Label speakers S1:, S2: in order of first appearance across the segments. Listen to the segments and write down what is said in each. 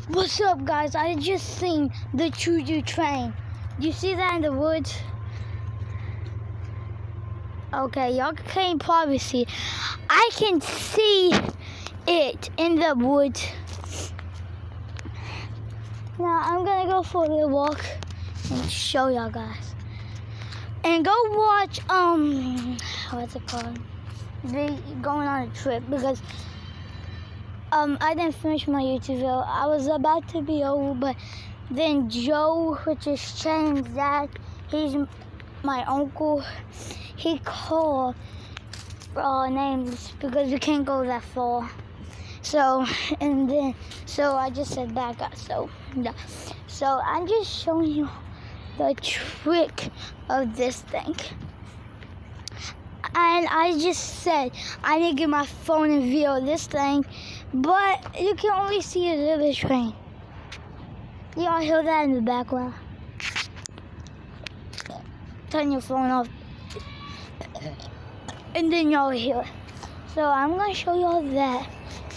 S1: What's up, guys? I just seen the choo-choo train. Do you see that in the woods? Okay, y'all can't probably see. I can see it in the woods. Now I'm gonna go for a little walk and show y'all guys. And go watch what's it called? Going on a trip, because I didn't finish my YouTube video. I was about to be over, but then Joe, which is Shannon's dad, he's my uncle, he called names because we can't go that far. So I just said back up. So yeah. So I'm just showing you the trick of this thing. And I just said I need to get my phone and video this thing, but you can only see a little bit train. Y'all hear that in the background? Turn your phone off, and then y'all hear it. So I'm gonna show y'all that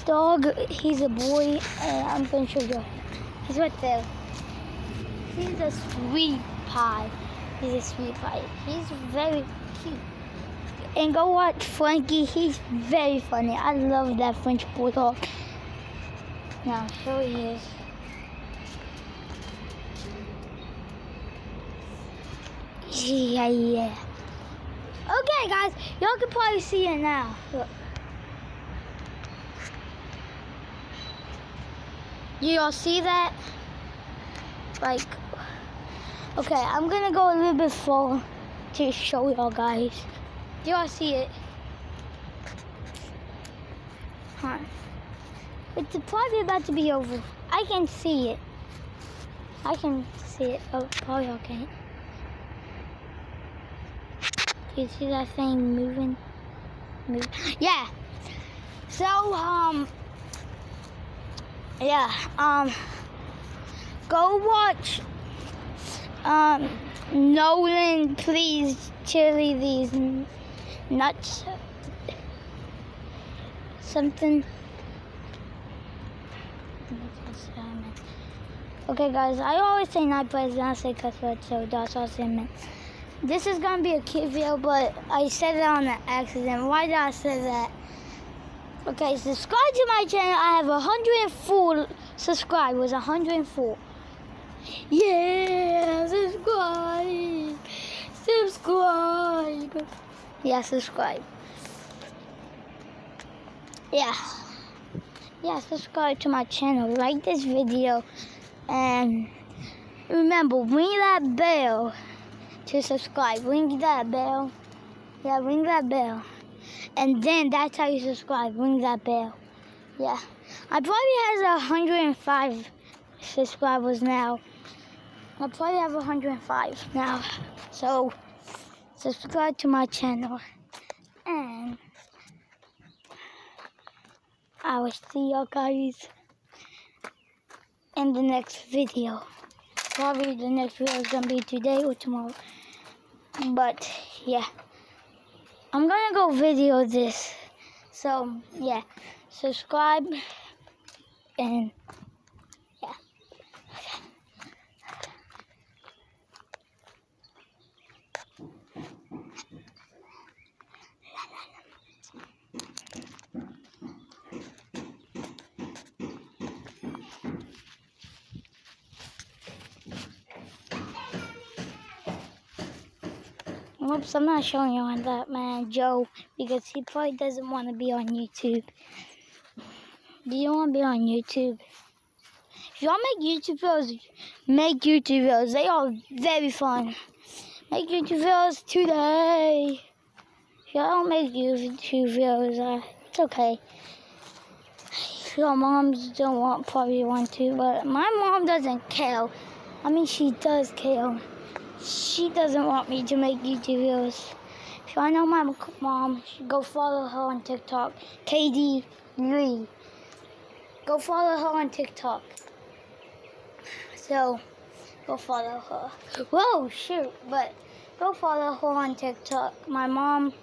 S1: dog. He's a boy, and I'm gonna show you. He's right there. He's a sweet pie. He's a sweet pie. He's very cute. And go watch Frankie. He's very funny. I love that French bulldog. Now, here he is. Yeah. Okay, guys. Y'all can probably see it now. Look. Y'all see that? Like, okay, I'm gonna go a little bit forward to show y'all guys. Do y'all see it? Huh. It's probably about to be over. I can see it. I can see it. Oh, probably y'all can't. Do you see that thing moving? Yeah. So, go watch, Nolan, please chili these nuts. Something. Okay, guys, I always say night, but I say cuss word, so that's all I meant. This is gonna be a kid video, but I said it on an accident. Why did I say that? Okay, subscribe to my channel. I have 104 subscribers. 104. Yeah, subscribe. Yeah, subscribe. Yeah, subscribe to my channel. Like this video, and remember, ring that bell to subscribe. Ring that bell. Yeah, ring that bell. And then that's how you subscribe. Ring that bell. Yeah. I probably has 105 subscribers now. I probably have 105 now. So subscribe to my channel. And I will see y'all guys in the next video. Probably the next video is gonna be today or tomorrow. But yeah. I'm gonna go video this. So yeah. Subscribe and yeah. Oops, I'm not showing you on that man, Joe, because he probably doesn't want to be on YouTube. Do you want to be on YouTube? If y'all make YouTube videos, make YouTube videos. They are very fun. Make YouTube videos today. If y'all don't make YouTube videos, it's okay. Your moms probably want to, but my mom doesn't care. I mean, she does care. She doesn't want me to make YouTube videos. If y'all know my mom, go follow her on TikTok. KD Lee. Go follow her on TikTok. So, go follow her. Whoa, shoot. But go follow her on TikTok. My mom.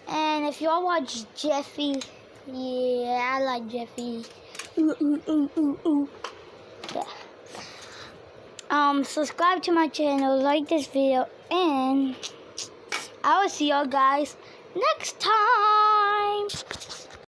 S1: And if y'all watch Jeffy, yeah, I like Jeffy. Ooh, ooh, ooh, ooh, ooh. Yeah. Subscribe to my channel, like this video, and I will see y'all guys next time.